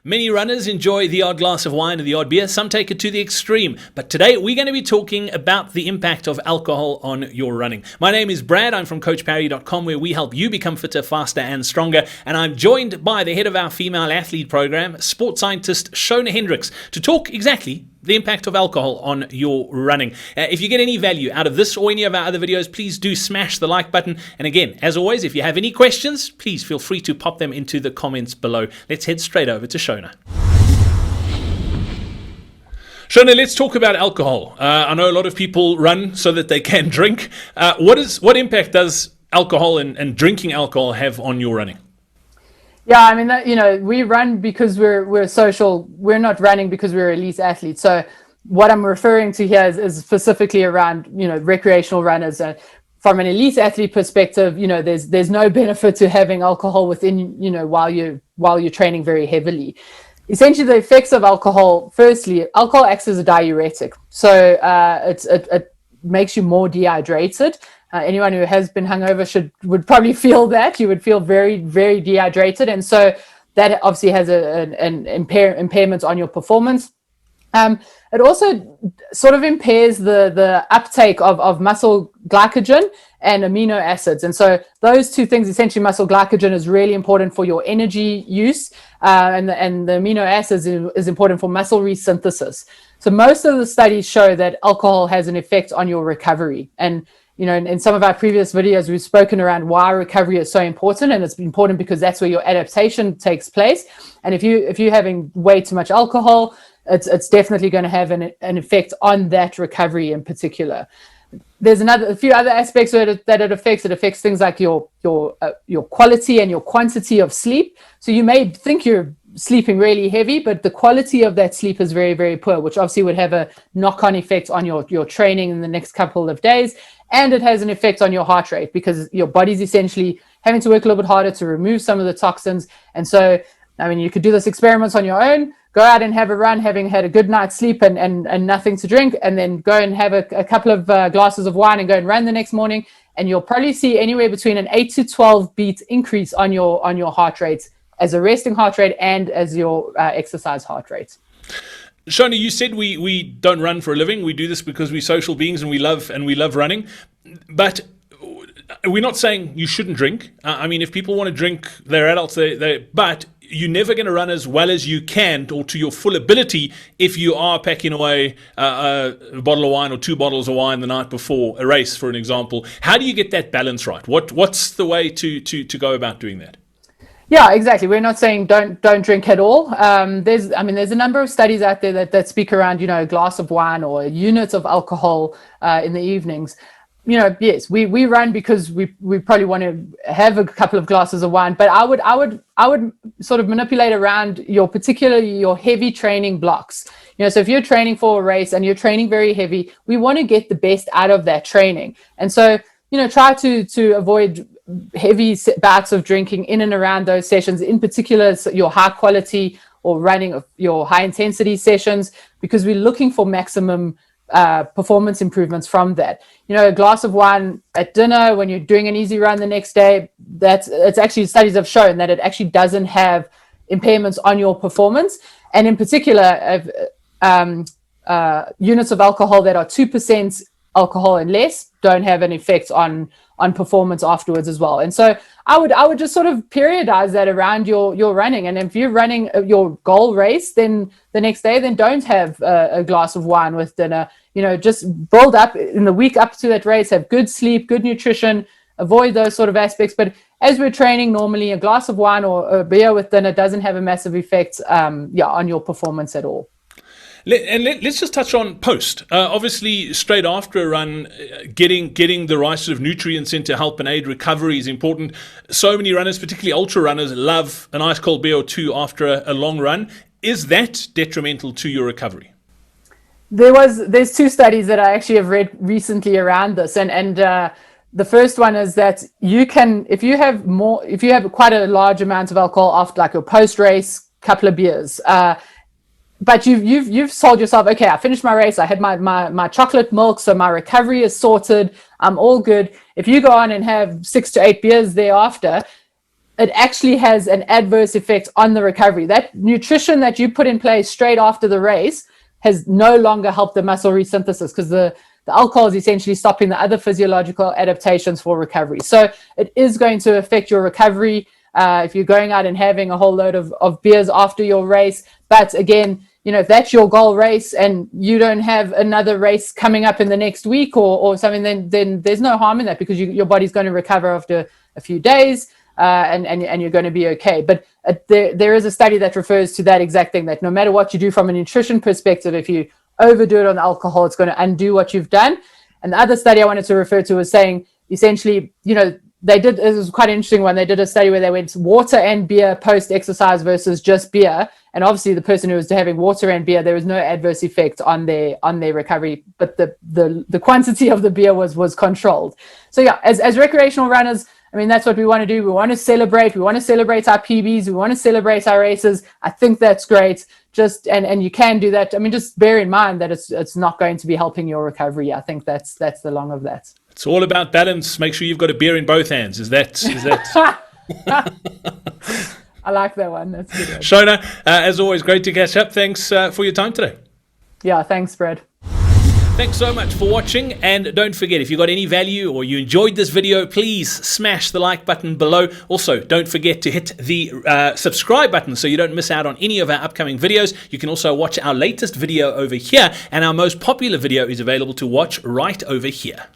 Many runners enjoy the odd glass of wine or the odd beer. Some take it to the extreme. But today we're going to be talking about the impact of alcohol on your running. My name is Brad. I'm from CoachParry.com, where we help you become fitter, faster, and stronger. And I'm joined by the head of our female athlete program, sports scientist Shona Hendricks, to talk exactly the impact of alcohol on your running. If you get any value out of this or any of our other videos, please do smash the like button. And again, as always, if you have any questions, please feel free to pop them into the comments below. Let's head straight over to Shona. Shona, let's talk about alcohol. I know a lot of people run so that they can drink. What impact does alcohol and drinking alcohol have on your running? Yeah, I mean, we run because we're social. We're not running because we're elite athletes. So what I'm referring to here is specifically around, recreational runners. From an elite athlete perspective, there's no benefit to having alcohol within, while you're training very heavily. Essentially, the effects of alcohol, firstly, alcohol acts as a diuretic. So it makes you more dehydrated. Anyone who has been hungover would probably feel that. You would feel very, very dehydrated. And so that obviously has an impairment on your performance. It also sort of impairs the uptake of muscle glycogen and amino acids. And so those two things, essentially muscle glycogen is really important for your energy use, and the amino acids is important for muscle resynthesis. So most of the studies show that alcohol has an effect on your recovery. And in some of our previous videos, we've spoken around why recovery is so important, and it's important because that's where your adaptation takes place. And if you're having way too much alcohol, it's definitely going to have an effect on that recovery in particular. There's a few other aspects that it affects. It affects things like your quality and your quantity of sleep. So you may think you're sleeping really heavy, but the quality of that sleep is very, very poor, which obviously would have a knock-on effect on your training in the next couple of days. And it has an effect on your heart rate because your body's essentially having to work a little bit harder to remove some of the toxins. And so, I mean, you could do this experiments on your own, go out and have a run, having had a good night's sleep and nothing to drink, and then go and have a couple of glasses of wine and go and run the next morning. And you'll probably see anywhere between an 8 to 12 beat increase on your heart rate as a resting heart rate and as your exercise heart rate. Shona, you said we don't run for a living. We do this because we're social beings and we love running. But we're not saying you shouldn't drink. I mean, if people want to drink, they're adults. But you're never going to run as well as you can or to your full ability if you are packing away a bottle of wine or 2 bottles of wine the night before a race, for an example. How do you get that balance right? What's the way to go about doing that? Yeah, exactly. We're not saying don't drink at all. There's a number of studies out there that speak around, a glass of wine or a unit of alcohol in the evenings. Yes, we run because we probably want to have a couple of glasses of wine, but I would sort of manipulate around particularly your heavy training blocks. So if you're training for a race and you're training very heavy, we want to get the best out of that training. And so, try to avoid heavy bouts of drinking in and around those sessions, in particular your high quality or running of your high intensity sessions, because we're looking for maximum performance improvements from that. A glass of wine at dinner when you're doing an easy run the next day, it's actually studies have shown that it actually doesn't have impairments on your performance. And in particular, units of alcohol that are 2% alcohol and less don't have an effect on performance afterwards as well. And so I would just sort of periodize that around your running. And if you're running your goal race, then the next day, then don't have a glass of wine with dinner. Just build up in the week up to that race, have good sleep, good nutrition, avoid those sort of aspects. But as we're training normally, a glass of wine or a beer with dinner doesn't have a massive effect on your performance at all. Let's just touch on post. Obviously, straight after a run, getting the right sort of nutrients in to help and aid recovery is important. So many runners, particularly ultra runners, love an ice cold beer or 2 after a long run. Is that detrimental to your recovery? There's 2 studies that I actually have read recently around this, and the first one is that you can, if you have quite a large amount of alcohol after like your post race couple of beers. But you've told yourself, okay, I finished my race, I had my chocolate milk, so my recovery is sorted, I'm all good. If you go on and have 6 to 8 beers thereafter, it actually has an adverse effect on the recovery. That nutrition that you put in place straight after the race has no longer helped the muscle resynthesis, because the alcohol is essentially stopping the other physiological adaptations for recovery. So it is going to affect your recovery if you're going out and having a whole load of beers after your race. But again, if that's your goal race and you don't have another race coming up in the next week or something, then there's no harm in that, because your body's going to recover after a few days. And you're going to be okay. But there is a study that refers to that exact thing, that no matter what you do from a nutrition perspective, if you overdo it on alcohol, it's going to undo what you've done. And the other study I wanted to refer to was saying, essentially, it was quite an interesting one. They did a study where they went water and beer post-exercise versus just beer. And obviously the person who was having water and beer, there was no adverse effect on their recovery, but the quantity of the beer was controlled. So yeah, as recreational runners, I mean, that's what we want to do. We want to celebrate. We want to celebrate our PBs. We want to celebrate our races. I think that's great. And you can do that. I mean, just bear in mind that it's not going to be helping your recovery. I think that's the long of that. It's all about balance. Make sure you've got a beer in both hands. Is that? I like that one. That's good. Shona, as always, great to catch up. Thanks for your time today. Yeah, thanks, Brad. Thanks so much for watching, and don't forget, if you got any value or you enjoyed this video, please smash the like button below. Also, don't forget to hit the subscribe button so you don't miss out on any of our upcoming videos. You can also watch our latest video over here, and our most popular video is available to watch right over here.